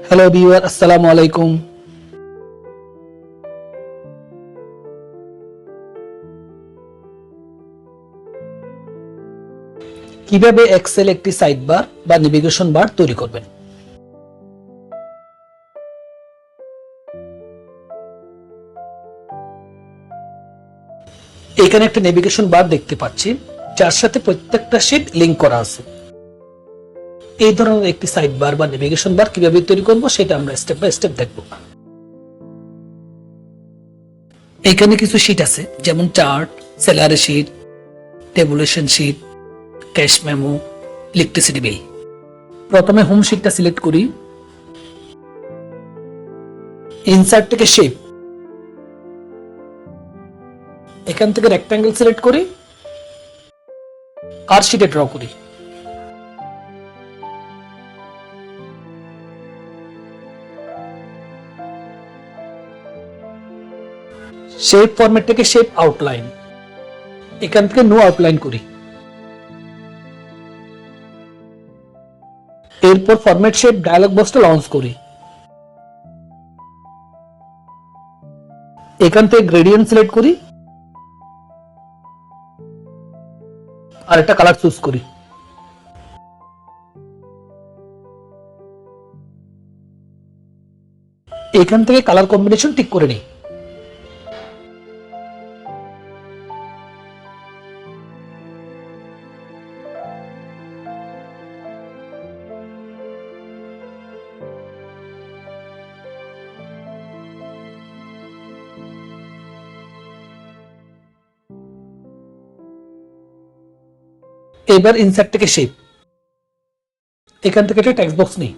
Hello viewer, আসসালামু আলাইকুম। কিভাবে এক্সেল একটি সাইড বার বা নেভিগেশন বার তৈরি করবেন। এখানে একটা নেভিগেশন বার দেখতে পাচ্ছি, যার সাথে প্রত্যেকটা শীট লিংক করা আছে। এই ধরনের একটি সাইড বার বা নেভিগেশন বার কিভাবে তৈরি করব সেটা আমরা স্টেপ বাই স্টেপ দেখব। এখানে কিছু শীট আছে, যেমন chart, salary sheet, tabulation sheet, cash memo, electricity bill. প্রথমে হোম শীটটা সিলেক্ট করি। ইনসার্ট থেকে শেপ, এখান থেকে রেক্ট্যাঙ্গেল সিলেক্ট করি আর শীটে ড্র করি। শেপ ফরম্যাট থেকে শেপ আউটলাইন, এখান থেকে নো আউটলাইন করি। এরপর ফরম্যাট শেপ ডায়ালগ বক্সটা লঞ্চ করি। এখান থেকে গ্রেডিয়েন্ট সিলেক্ট করি আর একটা কালার চুজ করি। এখান থেকে কালার কম্বিনেশন ঠিক করে নিই। এবার ইনসার্ট থেকে শেপ, এখান থেকে একটা টেক্সট বক্স নেই।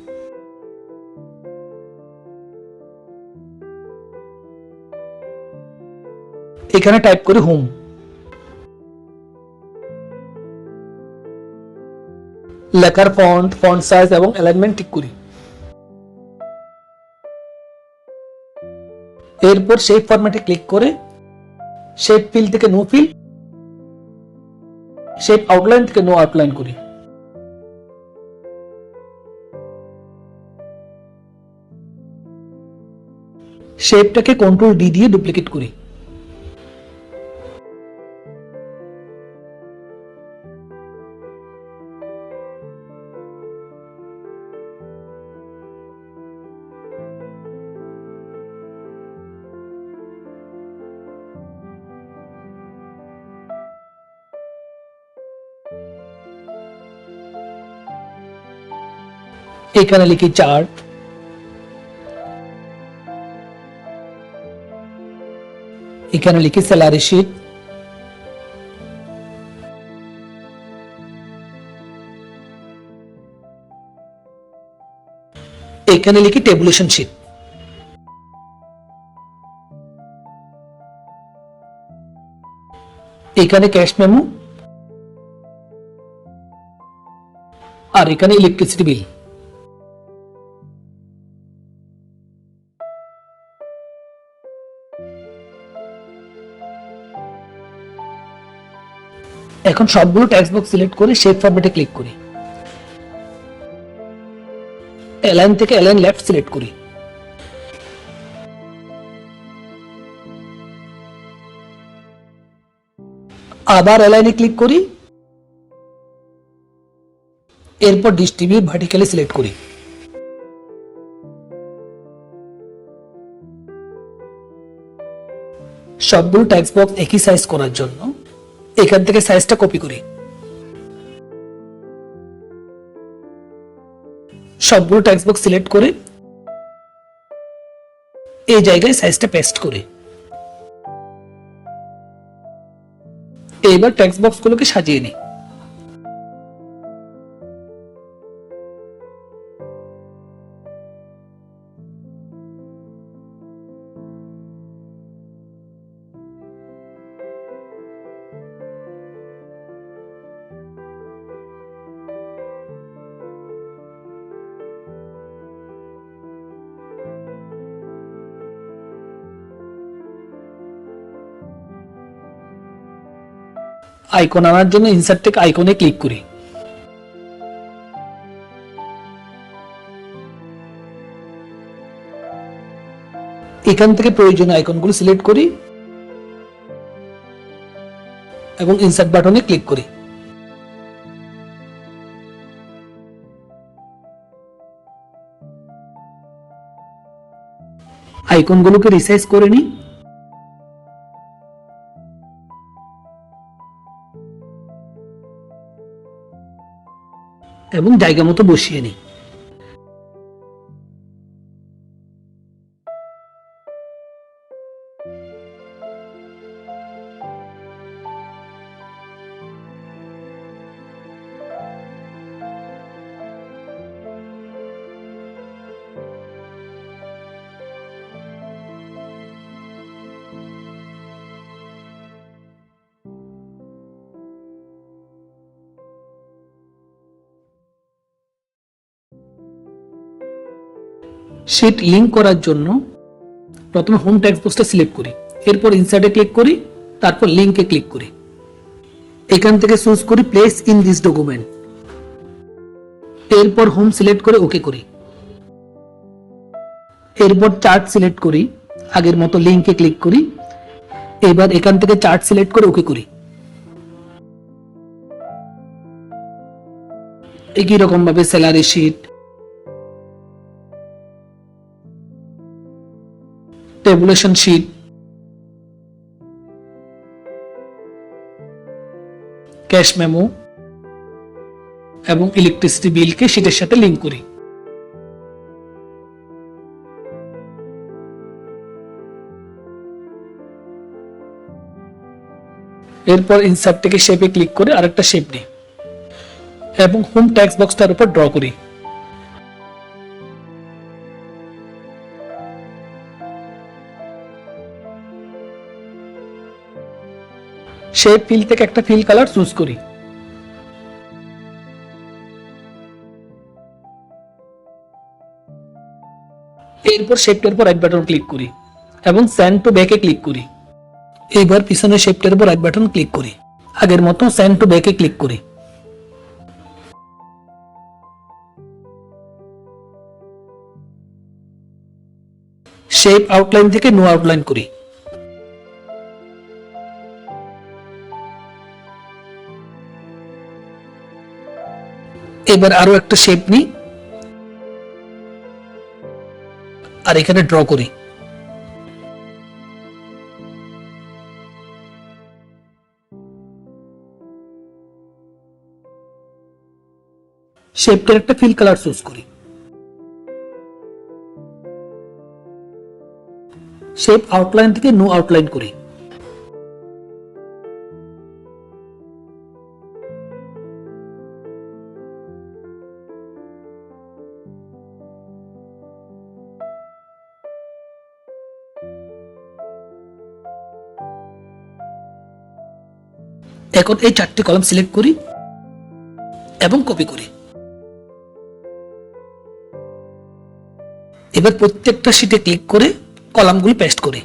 এখানে টাইপ করি হোম। লেখার ফন্ট, ফন্ট সাইজ এবং অ্যালাইনমেন্ট ঠিক করি। এরপর শেপ ফরম্যাটে ক্লিক করে শেপ ফিল থেকে নো ফিল, শেপ আউটলাইন থেকে নো আউটলাইন করি। শেপটাকে কন্ট্রোল ডি দিয়ে ডুপ্লিকেট করি। এখানে লিখি চার্ট, এখানে লিখি স্যালারি শিট, এখানে লিখি টেবুলেশন শিট। এখানে ক্যাশ মেমো আর এখানে ইলেকট্রিসিটি বিল। এখন সবগুলো টেক্সট বক্স সিলেক্ট করে শেপ ফরম্যাটে ক্লিক করি। অ্যালাইন থেকে অ্যালাইন লেফট সিলেক্ট করি। আবার অ্যালাইনে ক্লিক করি। এরপর ডিস্ট্রিবিউট ভার্টিক্যালি সিলেক্ট করি। সবগুলো টেক্সট বক্স একই সাইজ করার জন্য এখান থেকে সাইজটা কপি করি। সবগুলো টেক্সট বক্স সিলেক্ট করে এই জায়গায় সাইজটা পেস্ট করি। এবার টেক্সট বক্সগুলোকে সাজিয়ে নিই। আইকন আনার জন্য ইনসার্ট থেকে আইকনে ক্লিক করি। এখান থেকে প্রয়োজনীয় আইকনগুলো সিলেক্ট করি এবং ইনসার্ট বাটনে ক্লিক করি। আইকনগুলোকে রিসাইজ করে নিই এবং জায়গা মতো বসিয়ে নিই। শীট লিংক করার জন্য প্রথমে হোম টেক্সট বক্সটা সিলেক্ট করি, এরপর ইনসার্টে ক্লিক করি, তারপর লিংকে ক্লিক করি। এখান থেকে চুজ করি প্লেস ইন দিস ডকুমেন্ট, এরপর হোম সিলেক্ট করে ওকে করি। এরপর চার্ট সিলেক্ট করি, আগের মতো লিংকে ক্লিক করি। এবার এখান থেকে চার্ট সিলেক্ট করে ওকে করি। একই রকম ভাবে salary sheet, tabulation sheet, cash memo এবং ইলেকট্রিসিটি বিলকে শিটের সাথে লিংক করি। এরপর ইনসার্ট থেকে শেপে ক্লিক করে আরেকটা শেপ নিই এবং হোম টেক্সট বক্সটার উপর ড্র করি। শেপ ফিল থেকে একটা ফিল কালার চুজ করি। এরপর শেপটার উপর রাইট বাটন ক্লিক করি এবং সেন্ড টু ব্যাকে ক্লিক করি। এবার পিছনের শেপটার উপর রাইট বাটন ক্লিক করি, আগের মতো সেন্ড টু ব্যাকে ক্লিক করি। শেপ আউটলাইন থেকে নো আউটলাইন করি। এবার আরো একটা শেপ নিই আর এখানে ড্র করি। শেপটার একটা ফিল কালার চুজ করি। শেপ আউটলাইন থেকে নো আউটলাইন করি। এখন এই চারটি কলাম সিলেক্ট করি এবং কপি করি। এবার প্রত্যেকটা শীটে ক্লিক করে কলামগুলি পেস্ট করি।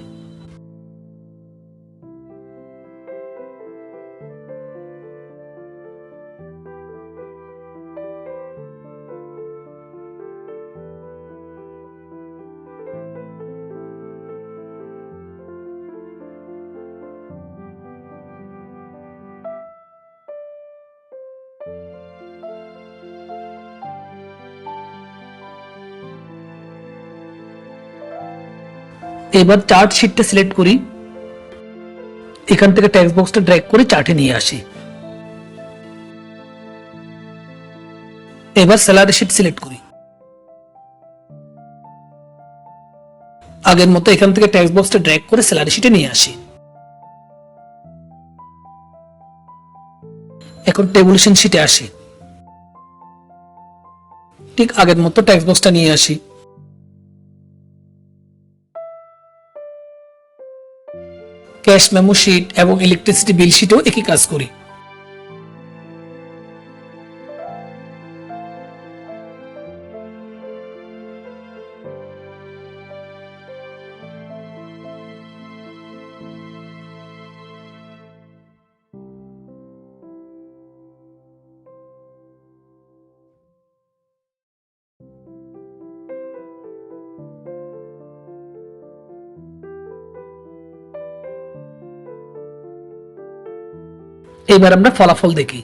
এবার চার্ট শীটটা সিলেক্ট করি, এখান থেকে টেক্সট বক্সটা ড্র্যাগ করে চার্টে নিয়ে আসি। এবার স্যালারি শীট সিলেক্ট করি, আগের মতো এখান থেকে টেক্সট বক্সটা ড্র্যাগ করে স্যালারি শীটে নিয়ে আসি। এখন টেবুলেশন শীটে আসি, ঠিক আগের মতো টেক্সট বক্সটা নিয়ে আসি। ক্যাশ মেমো শীট এবং ইলেকট্রিসিটি বিল শীটেও একই কাজ করি। এবার আমরা ফলাফল দেখি।